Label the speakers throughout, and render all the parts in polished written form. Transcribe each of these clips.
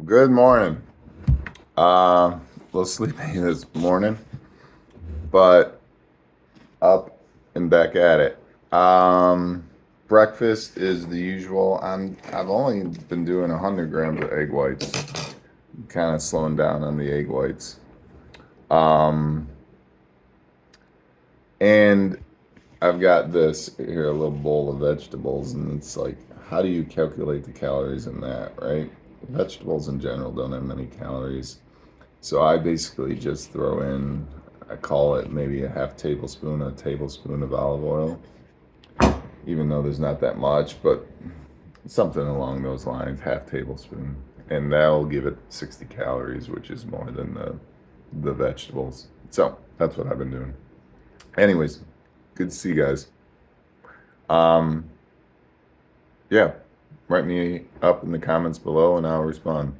Speaker 1: Good morning. A little sleepy this morning, but up and back at it. Breakfast is the usual. I've only been doing 100 grams of egg whites. Kind of slowing down on the egg whites. Um, and I've got this here, a little bowl of vegetables, and it's like, how do you calculate the calories in that, right? Vegetables in general don't have many calories. So I basically just throw in, I call it maybe a tablespoon of olive oil, even though there's not that much, but something along those lines, half tablespoon. And that'll give it 60 calories, which is more than the vegetables. So that's what I've been doing. Anyways, good to see you guys. Um, yeah, write me up in the comments below and I'll respond.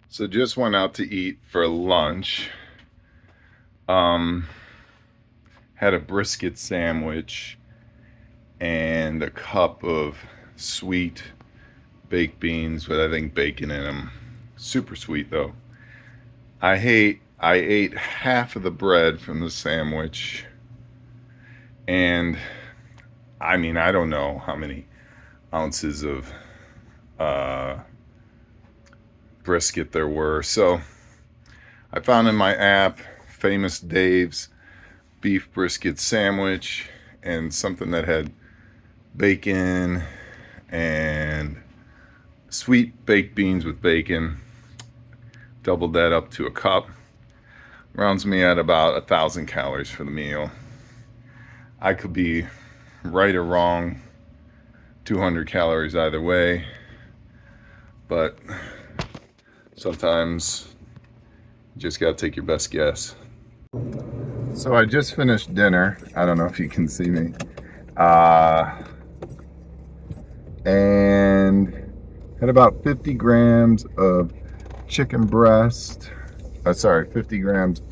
Speaker 1: So just went out to eat for lunch. Had a brisket sandwich and a cup of sweet baked beans with I think bacon in them. Super sweet though. I ate half of the bread from the sandwich, and I mean I don't know how many ounces of uh, brisket there were. So I found in my app Famous Dave's beef brisket sandwich and something that had bacon and sweet baked beans with bacon. Doubled that up to a cup. Rounds me at about 1,000 calories for the meal. I could be right or wrong, 200 calories either way, but sometimes you just gotta take your best guess. So I just finished dinner. I don't know if you can see me. And had about 50 grams of chicken breast. 50 grams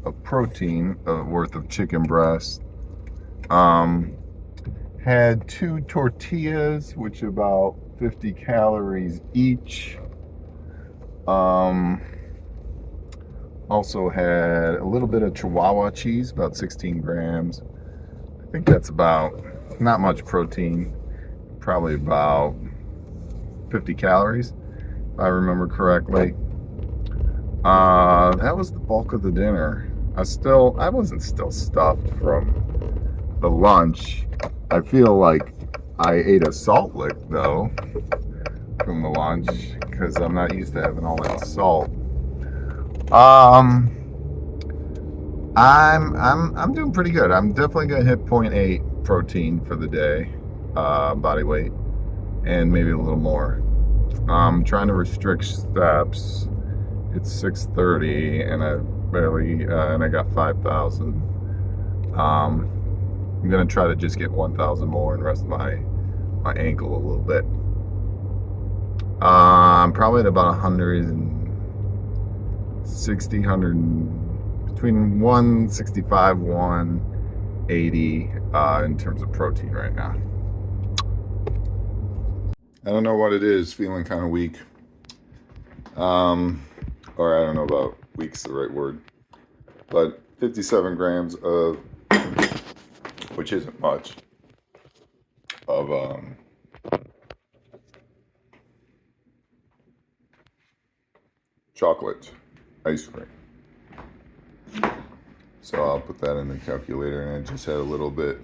Speaker 1: of protein worth of chicken breast. Had 2 tortillas, which are about 50 calories each. Also had a little bit of Chihuahua cheese, about 16 grams. I think that's about not much protein, probably about 50 calories, if I remember correctly. That was the bulk of the dinner. I wasn't still stuffed from the lunch. I feel like I ate a salt lick though from the lunch because I'm not used to having all that salt. I'm doing pretty good. I'm definitely gonna hit 0.8 protein for the day, body weight, and maybe a little more. I'm trying to restrict steps. It's 6:30, and I got 5,000. I'm gonna try to just get 1,000 more and rest my ankle a little bit. I'm probably at about 160, between 165, 180 in terms of protein right now. I don't know what it is, feeling kind of weak. Or I don't know about weak's the right word, but 57 grams of, which isn't much, of chocolate ice cream. So I'll put that in the calculator, and I just had a little bit,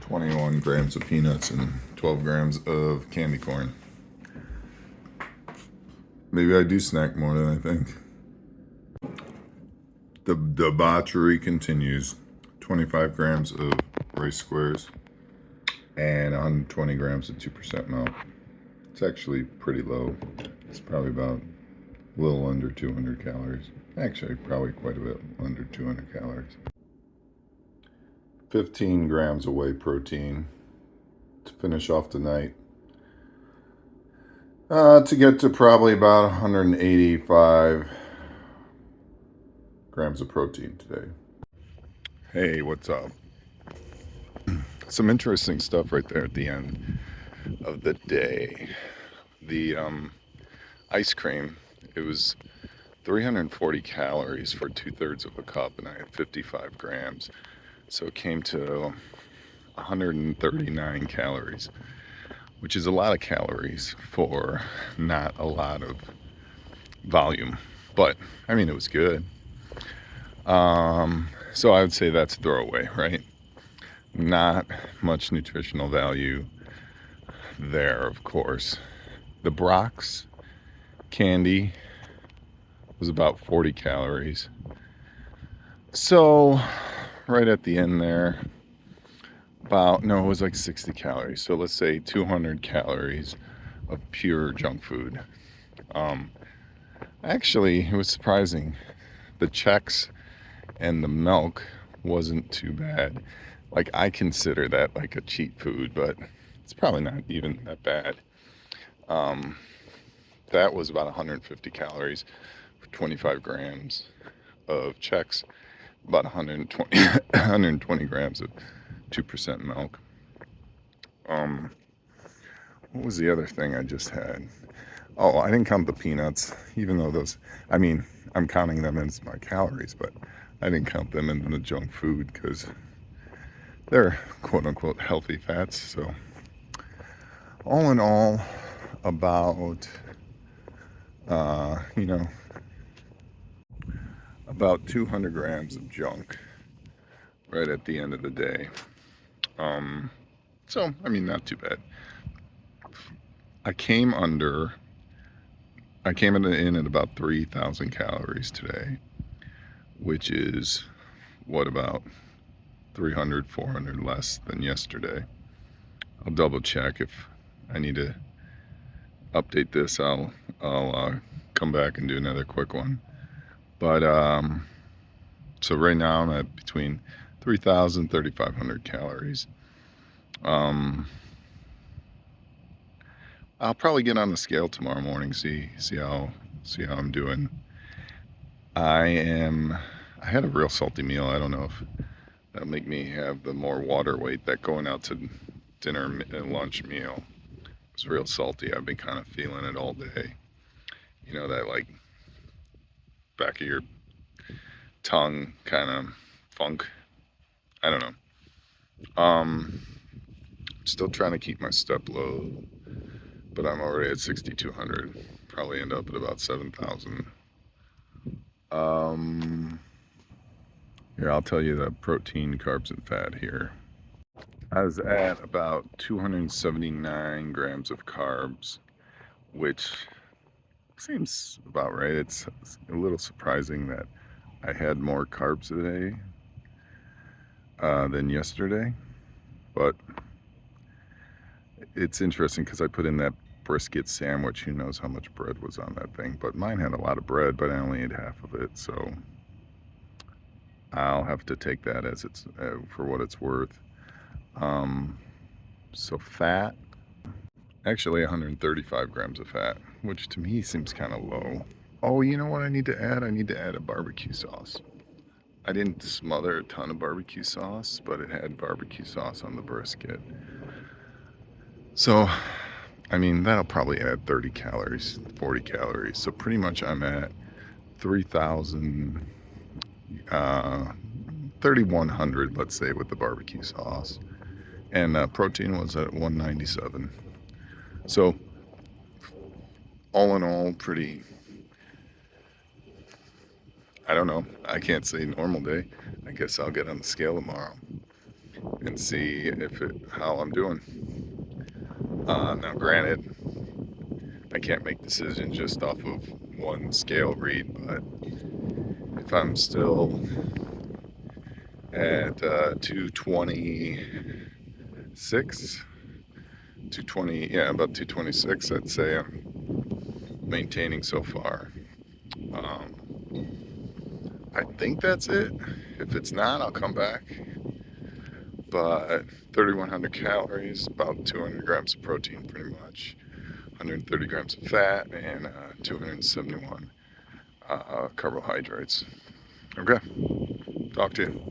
Speaker 1: 21 grams of peanuts and 12 grams of candy corn. Maybe I do snack more than I think. The debauchery continues. 25 grams of rice squares and 120 grams of 2% milk. It's actually pretty low. It's probably about a little under 200 calories. Actually, probably quite a bit under 200 calories. 15 grams of whey protein to finish off the night. To get to probably about 185 grams of protein today. Hey, what's up? Some interesting stuff right there at the end of the day. The ice cream it was 340 calories for 2/3 of a cup, and I had 55 grams. So it came to 139 calories, which is a lot of calories for not a lot of volume. But I mean, it was good. So I would say that's a throwaway, right? Not much nutritional value there, of course. The Brock's candy was about 40 calories. So right at the end there, it was like 60 calories. So let's say 200 calories of pure junk food. Actually, it was surprising. The Chex and the milk wasn't too bad. Like, I consider that like a cheat food, but it's probably not even that bad. That was about 150 calories for 25 grams of Chex, about 120 grams of 2% milk. What was the other thing I just had? Oh, I didn't count the peanuts, even though I'm counting them as my calories, but I didn't count them in the junk food because they're quote unquote healthy fats. So all in all, about about 200 grams of junk right at the end of the day. So I mean, not too bad. I came in at about 3,000 calories today, which is about 300, 400 less than yesterday. I'll double check. If I need to update this, I'll come back and do another quick one. But so right now I'm at between 3,000 3,500 calories. I'll probably get on the scale tomorrow morning, see how I'm doing. I had a real salty meal. I don't know if that'll make me have the more water weight. That going out to dinner and lunch meal was real salty. I've been kind of feeling it all day. You know, that like back of your tongue kind of funk. I don't know. Still trying to keep my step low, but I'm already at 6,200. Probably end up at about 7,000. Here, I'll tell you the protein, carbs, and fat here. I was at about 279 grams of carbs, which seems about right. It's a little surprising that I had more carbs today than yesterday, but it's interesting because I put in that brisket sandwich. Who knows how much bread was on that thing, but mine had a lot of bread, but I only ate half of it, so I'll have to take that as it's for what it's worth. So fat, actually 135 grams of fat, which to me seems kind of low. Oh, you know what I need to add? I need to add a barbecue sauce. I didn't smother a ton of barbecue sauce, but it had barbecue sauce on the brisket. So, I mean, that'll probably add 30 calories, 40 calories. So pretty much I'm at 3,000, 3,100, let's say, with the barbecue sauce. And protein was at 197. So all in all, pretty, I don't know. I can't say normal day. I guess I'll get on the scale tomorrow and see how I'm doing. Now, granted, I can't make decisions just off of one scale read, but if I'm still at 226, about 226, I'd say I'm maintaining so far. I think that's it. If it's not, I'll come back. But 3,100 calories, about 200 grams of protein, pretty much, 130 grams of fat, and 271 carbohydrates. Okay, talk to you.